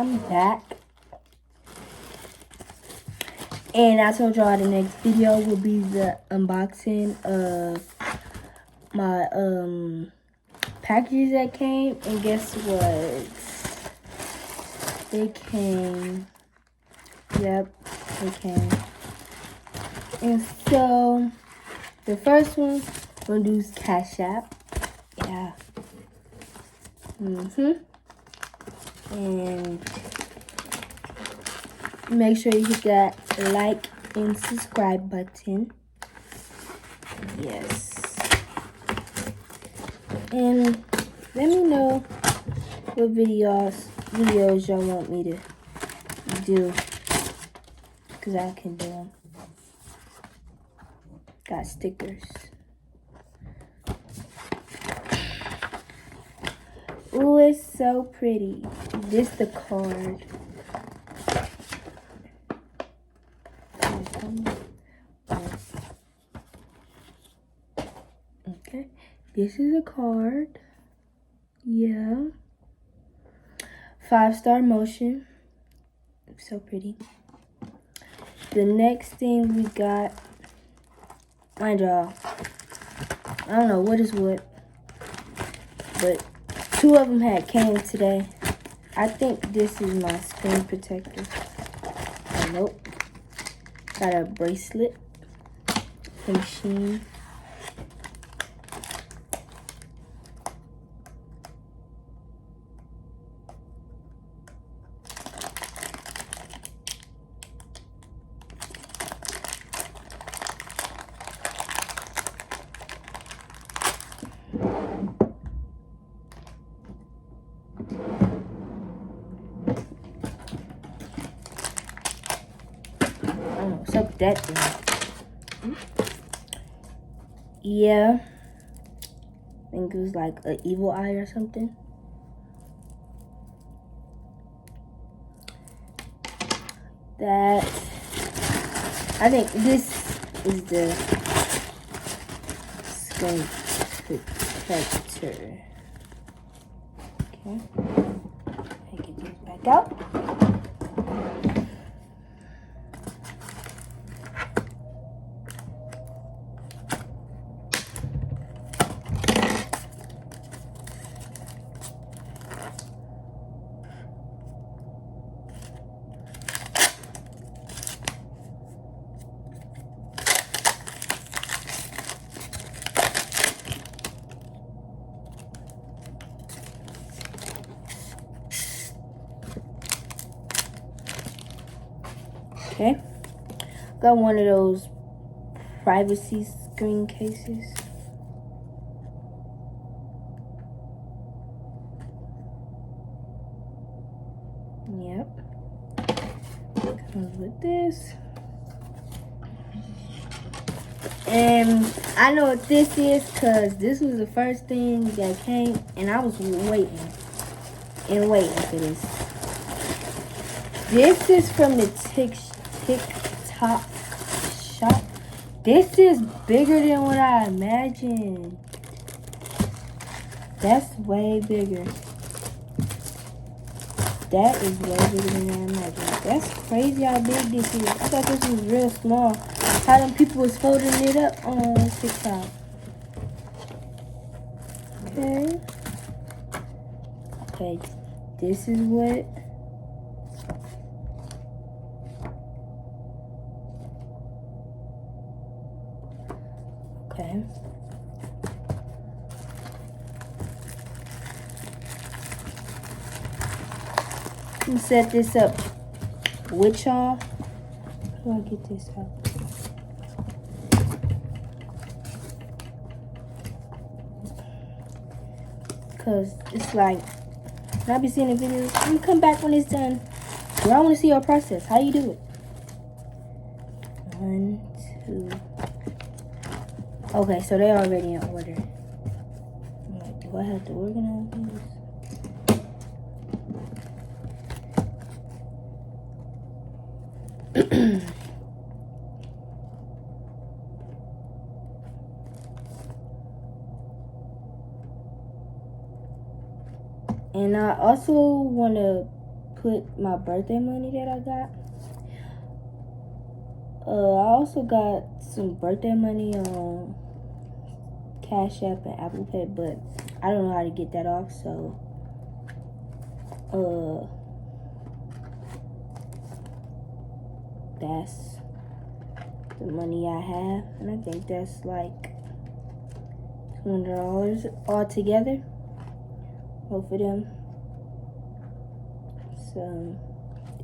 I'm back. And I told y'all the next video will be the unboxing of my packages that came. And guess what? They came. Yep, they came. And so the first one we're gonna do is Cash App. Yeah. And make sure you hit that like and subscribe button. Yes. And let me know what videos y'all want me to do, because I can do them. Got stickers. Ooh, it's so pretty. This the card. Okay, this is a card. Yeah. 5-star motion. So pretty. The next thing we got, mind y'all, I don't know what is what, but 2 of them came today. I think this is my screen protector. Oh, nope. Got a bracelet from Shein. I don't know what's up with that thing. Yeah. I think it was like an evil eye or something. That. I think this is the screen protector. Okay. I get these back out. Okay, got one of those privacy screen cases. Yep, comes with this. And I know what this is because this was the first thing that came, and I was waiting for this. This is from the TikTok shop. This is bigger than what I imagined. That's way bigger. That is way bigger than I imagined. That's crazy how big this is. I thought this was real small. How them people was folding it up on TikTok. Okay. Okay, this is what. Okay. I'm gonna set this up with y'all. How do I get this out? Cause it's like, when I be seeing the videos, I'm gonna come back when it's done. But I wanna see your process. How you do it? 1, 2. Okay, so they're already in order. I'm like, do I have to organize these? And I also want to put my birthday money that I got. I also got some birthday money on Cash App and Apple Pay, but I don't know how to get that off, so that's the money I have, and I think that's like $200 all together, both of them. So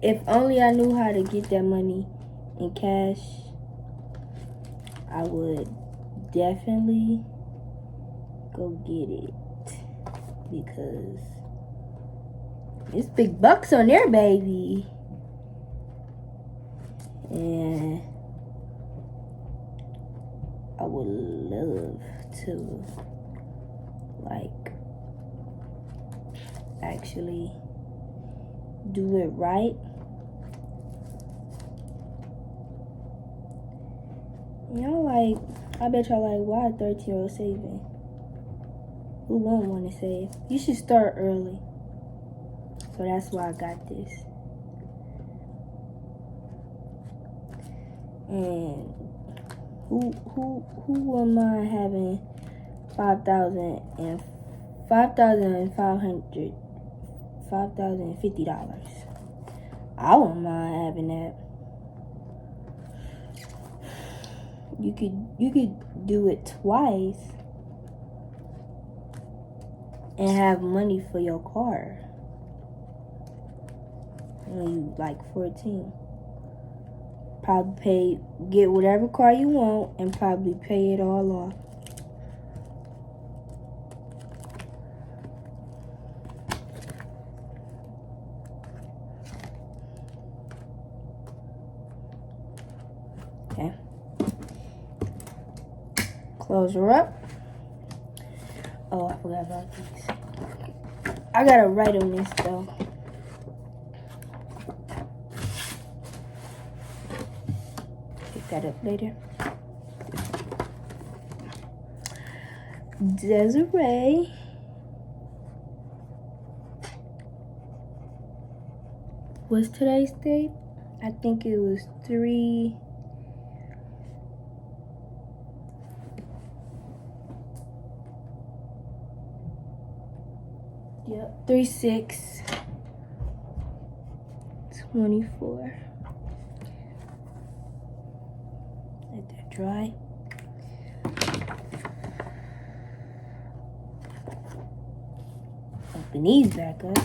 if only I knew how to get that money in cash, I would definitely go get it, because it's big bucks on there, baby. And I would love to like actually do it right. Y'all like, I bet y'all like, why a 13-year-old saving? Who won't want to save? You should start early. So that's why I got this. And who wouldn't mind having $5,500 $5,050? I wouldn't mind having that. You could do it twice and have money for your car when you like 14. Probably get whatever car you want and probably pay it all off. Okay. Close her up. Oh, I forgot about these. I gotta write on this though. Pick that up later. Desiree. What's today's date? I think it was 3. Yep, 3/6/24. Let that dry. Open these back up.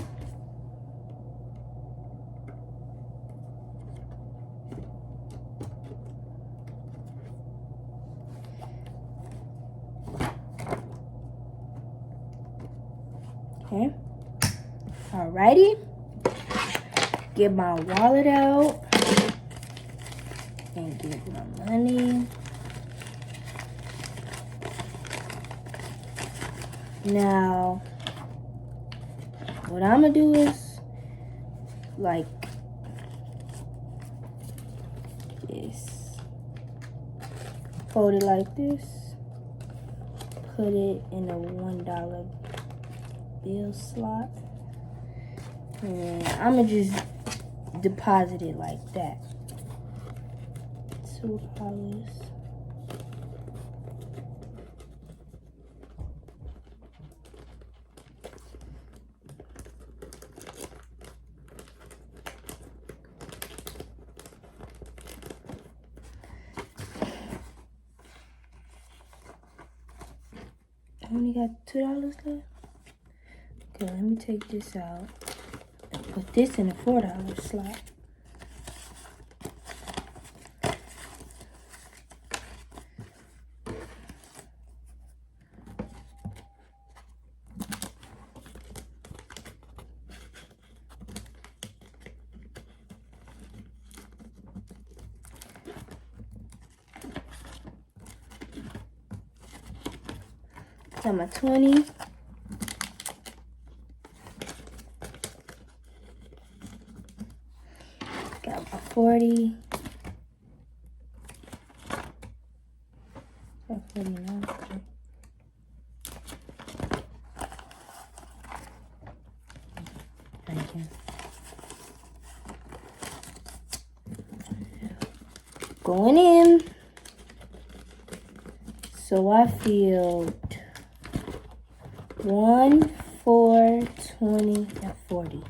Okay. Alrighty. Get my wallet out and get my money. Now, what I'm gonna do is like this. Fold it like this. Put it in a $1 bill slot. And I'm gonna just deposit it like that. $2. I only got $2 left. Okay, let me take this out and put this in a $4 slot. Got my 20. Got my 40. Got 49. Thank you. going in. So I filled 1, 4, 20, and 40.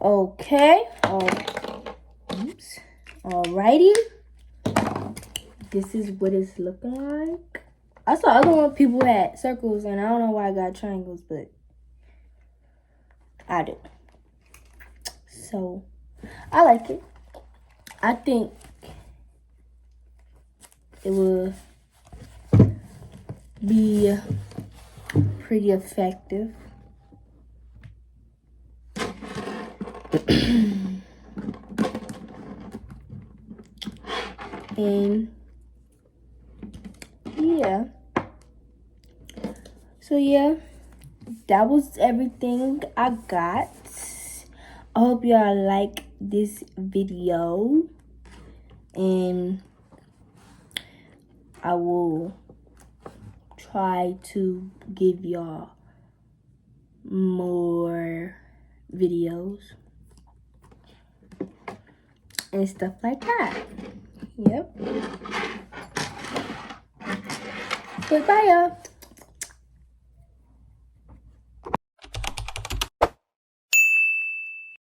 Okay. Oops. Alrighty. This is what it's looking like. I saw other one people had circles, and I don't know why I got triangles, but I do. So I like it. I think it will be pretty effective. And yeah. So yeah, that was everything I got. I hope y'all like this video, and I will try to give y'all more videos and stuff like that. Yep. Goodbye, y'all.